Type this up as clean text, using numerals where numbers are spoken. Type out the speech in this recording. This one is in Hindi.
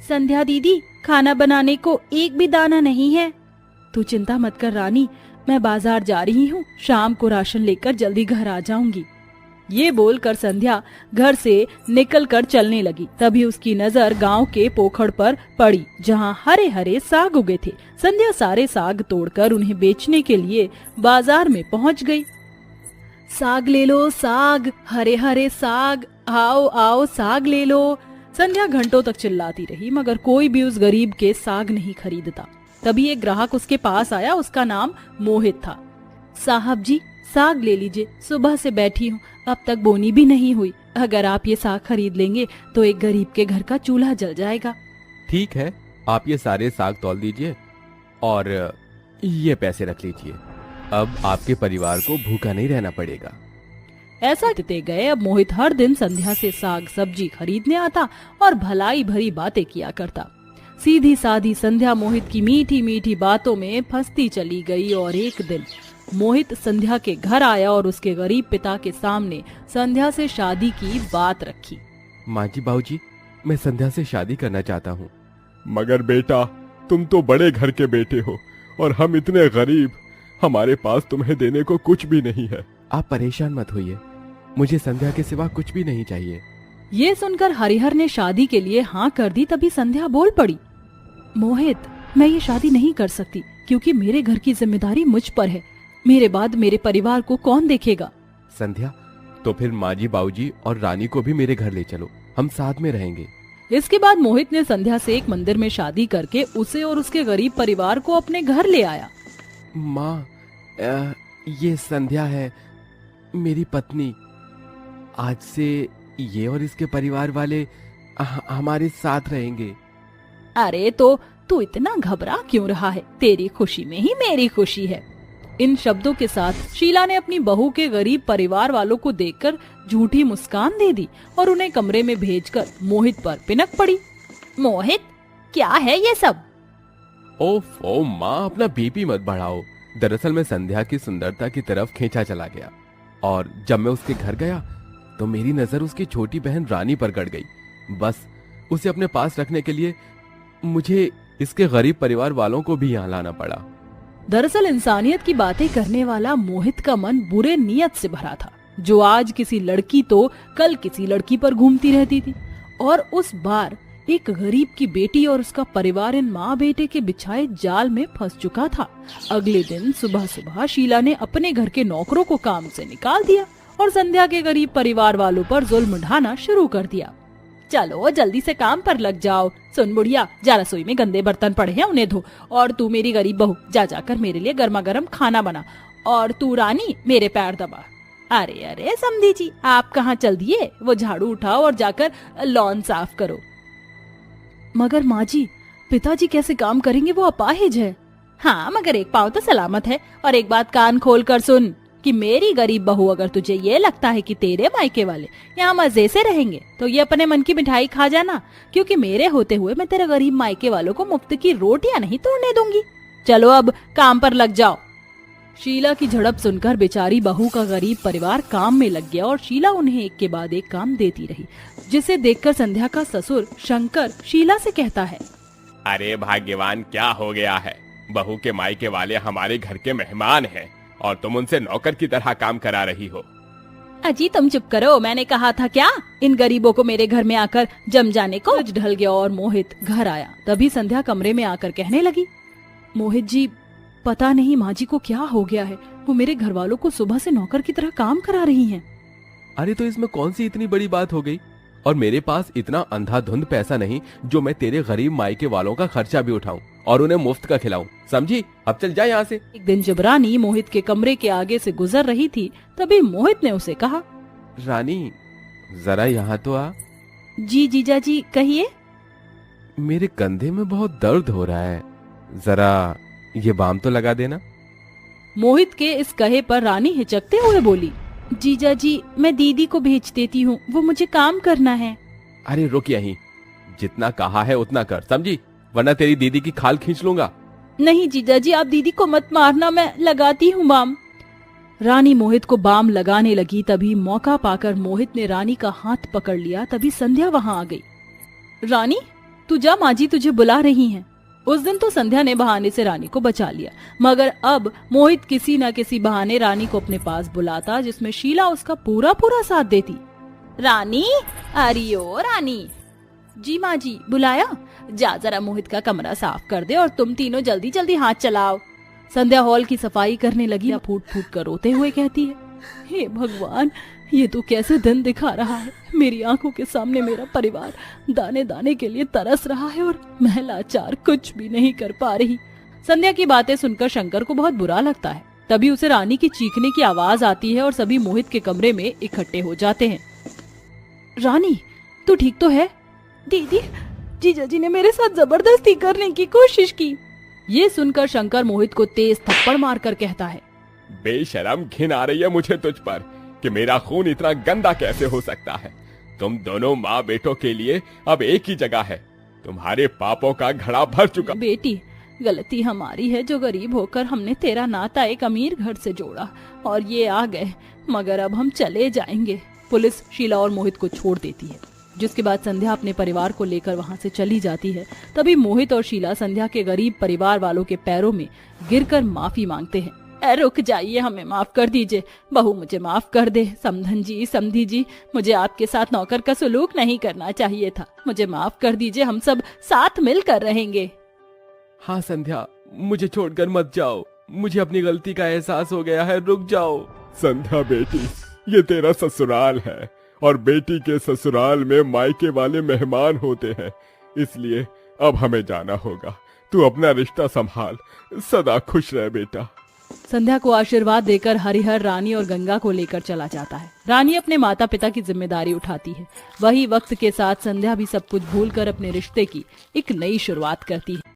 संध्या दीदी, खाना बनाने को एक भी दाना नहीं है। तू चिंता मत कर रानी, मैं बाजार जा रही हूँ, शाम को राशन लेकर जल्दी घर आ जाऊंगी। ये बोलकर संध्या घर से निकलकर चलने लगी। तभी उसकी नजर गांव के पोखर पर पड़ी, जहां हरे हरे साग उगे थे। संध्या सारे साग तोड़कर उन्हें बेचने के लिए बाजार में पहुंच गई। साग ले लो साग, हरे हरे साग, आओ आओ साग ले लो। संध्या घंटों तक चिल्लाती रही, मगर कोई भी उस गरीब के साग नहीं खरीदता। तभी एक ग्राहक उसके पास आया। उसका नाम मोहित था। साहब जी, साग ले लीजिए, सुबह से बैठी हूँ, अब तक बोनी भी नहीं हुई। अगर आप ये साग खरीद लेंगे तो एक गरीब के घर का चूल्हा जल जाएगा। ठीक है, आप ये सारे साग तौल दीजिए और ये पैसे रख लीजिए। अब आपके परिवार को भूखा नहीं रहना पड़ेगा। ऐसा कहते गए। अब मोहित हर दिन संध्या से साग सब्जी खरीदने आता और भलाई भरी बातें किया करता। सीधी साधी संध्या मोहित की मीठी मीठी बातों में फंसती चली गई। और एक दिन मोहित संध्या के घर आया और उसके गरीब पिता के सामने संध्या से शादी की बात रखी। माँ जी, बाबूजी, मैं संध्या से शादी करना चाहता हूँ। मगर बेटा, तुम तो बड़े घर के बेटे हो और हम इतने गरीब, हमारे पास तुम्हें देने को कुछ भी नहीं है। आप परेशान मत होइए, मुझे संध्या के सिवा कुछ भी नहीं चाहिए। ये सुनकर हरिहर ने शादी के लिए हाँ कर दी। तभी संध्या बोल पड़ी, मोहित, मैं ये शादी नहीं कर सकती क्योंकि मेरे घर की जिम्मेदारी मुझ पर है। मेरे बाद मेरे परिवार को कौन देखेगा? संध्या, तो फिर माँ जी, बाबूजी और रानी को भी मेरे घर ले चलो, हम साथ में रहेंगे। इसके बाद मोहित ने संध्या से एक मंदिर में शादी करके उसे और उसके गरीब परिवार को अपने घर ले आया। माँ, ये संध्या है, मेरी पत्नी। आज से ये और इसके परिवार वाले हमारे साथ रहेंगे। अरे तो तू इतना घबरा क्यों रहा है? तेरी खुशी में ही मेरी खुशी है। इन शब्दों के साथ शीला ने अपनी बहू के गरीब परिवार वालों को देखकर झूठी मुस्कान दे दी और उन्हें कमरे में भेजकर मोहित पर पिनक पड़ी। मोहित, क्या है ये सब? ओफो माँ, अपना बीपी मत बढ़ाओ। दरअसल मैं संध्या की सुंदरता की तरफ खींचा चला गया और जब मैं उसके घर गया तो मेरी नजर उसकी छोटी बहन रानी पर गड़ गई। बस उसे अपने पास रखने के लिए मुझे इसके गरीब परिवार वालों को भी यहाँ लाना पड़ा। दरअसल इंसानियत की बातें करने वाला मोहित का मन बुरे नियत से भरा था, जो आज किसी लड़की तो कल किसी लड़की पर घूमती रहती थी। और उस बार एक गरीब की बेटी और उसका परिवार इन माँ बेटे के बिछाए जाल में फंस चुका था। अगले दिन सुबह सुबह शीला ने अपने घर के नौकरों को काम से निकाल दिया और संध्या के गरीब परिवार वालों पर जुल्म ढाना शुरू कर दिया। चलो जल्दी से काम पर लग जाओ। सुन बुढ़िया, जा रसोई में गंदे बर्तन पड़े हैं, उन्हें धो। और तू मेरी गरीब बहू, जा जाकर मेरे लिए गर्मा गर्म खाना बना। और तू रानी, मेरे पैर दबा। अरे अरे समधी जी, आप कहाँ चल दिए? वो झाड़ू उठाओ और जाकर लॉन साफ करो। मगर माँ जी, पिताजी कैसे काम करेंगे? वो अपाहिज है। हाँ, मगर एक पाँव तो सलामत है। और एक बात कान खोल कर सुन कि मेरी गरीब बहू, अगर तुझे ये लगता है कि तेरे मायके वाले यहाँ मजे से रहेंगे तो ये अपने मन की मिठाई खा जाना, क्योंकि मेरे होते हुए मैं तेरे गरीब मायके वालों को मुफ्त की रोटियां नहीं तोड़ने दूंगी। चलो अब काम पर लग जाओ। शीला की झड़प सुनकर बेचारी बहू का गरीब परिवार काम में लग गया और शीला उन्हें एक के बाद एक काम देती रही, जिसे देखकर संध्या का ससुर शंकर शीला से कहता है, अरे भाग्यवान, क्या हो गया है? बहू के मायके वाले हमारे घर के मेहमान हैं और तुम उनसे नौकर की तरह काम करा रही हो। अजी तुम चुप करो, मैंने कहा था क्या इन गरीबों को मेरे घर में आकर जम जाने को। ढल गया और मोहित घर आया। तभी संध्या कमरे में आकर कहने लगी, मोहित जी, पता नहीं माँ जी को क्या हो गया है, वो मेरे घर वालों को सुबह से नौकर की तरह काम करा रही हैं। अरे तो इसमें कौन सी इतनी बड़ी बात हो गई? और मेरे पास इतना अंधाधुंध पैसा नहीं जो मैं तेरे गरीब मायके वालों का खर्चा भी उठाऊं और उन्हें मुफ्त का खिलाऊं, समझी? अब चल जा यहाँ से। एक दिन जब रानी मोहित के कमरे के आगे से गुजर रही थी, तभी मोहित ने उसे कहा, रानी, जरा यहाँ तो आ। जी जीजा जी, कहिए। मेरे कंधे में बहुत दर्द हो रहा है, जरा ये बाम तो लगा देना। मोहित के इस कहे पर रानी हिचकते हुए बोली, जीजा जी, मैं दीदी को भेज देती हूँ, वो मुझे काम करना है। अरे रुक यहीं, जितना कहा है उतना कर, समझी? वरना तेरी दीदी की खाल खींच लूंगा। नहीं जीजा जी, आप दीदी को मत मारना, मैं लगाती हूँ बाम। रानी मोहित को बाम लगाने लगी। तभी मौका पाकर मोहित ने रानी का हाथ पकड़ लिया। तभी संध्या वहाँ आ गई। रानी, तू जा, माँ जी तुझे बुला रही हैं। उस दिन तो संध्या ने बहाने से रानी को बचा लिया, मगर अब मोहित किसी न किसी बहाने रानी को अपने पास बुलाता, जिसमें शीला उसका पूरा पूरा साथ देती। रानी, अरे ओ रानी। जी माँ जी, बुलाया? जा जरा मोहित का कमरा साफ कर दे और तुम तीनों जल्दी जल्दी हाथ चलाओ। संध्या हॉल की सफाई करने लगी, फूट फूट कर रोते हुए कहती है, हे भगवान, ये तो कैसे दिन दिखा रहा है। मेरी आंखों के सामने मेरा परिवार दाने दाने के लिए तरस रहा है और मैं लाचार कुछ भी नहीं कर पा रही। संध्या की बातें सुनकर शंकर को बहुत बुरा लगता है। तभी उसे रानी की चीखने की आवाज आती है और सभी मोहित के कमरे में इकट्ठे हो जाते हैं। रानी, तू ठीक तो है? दीदी, जीजा जी ने मेरे साथ जबरदस्ती करने की कोशिश की। ये सुनकर शंकर मोहित को तेज थप्पड़ मारकर कहता है, बेशरम, घिन आ रही है मुझे तुझ पर कि मेरा खून इतना गंदा कैसे हो सकता है। तुम दोनों माँ बेटों के लिए अब एक ही जगह है। तुम्हारे पापों का घड़ा भर चुका। बेटी, गलती हमारी है जो गरीब होकर हमने तेरा नाता एक अमीर घर से जोड़ा और ये आ गए, मगर अब हम चले जाएंगे। पुलिस शीला और मोहित को छोड़ देती है, जिसके बाद संध्या अपने परिवार को लेकर वहां से चली जाती है। तभी मोहित और शीला संध्या के गरीब परिवार वालों के पैरों में गिरकर माफी मांगते हैं। रुक जाइए, हमें माफ कर दीजिए, बहू मुझे माफ कर दे। समधन जी, समधी जी, मुझे आपके साथ नौकर का सुलूक नहीं करना चाहिए था, मुझे माफ कर दीजिए, हम सब साथ मिलकर रहेंगे। हाँ संध्या, मुझे छोड़कर मत जाओ, मुझे अपनी गलती का एहसास हो गया है, रुक जाओ। संध्या बेटी, ये तेरा ससुराल है और बेटी के ससुराल में मायके वाले मेहमान होते हैं, इसलिए अब हमें जाना होगा। तू अपना रिश्ता संभाल, सदा खुश रह बेटा। संध्या को आशीर्वाद देकर हरिहर रानी और गंगा को लेकर चला जाता है। रानी अपने माता पिता की जिम्मेदारी उठाती है। वही वक्त के साथ संध्या भी सब कुछ भूलकर अपने रिश्ते की एक नई शुरुआत करती है।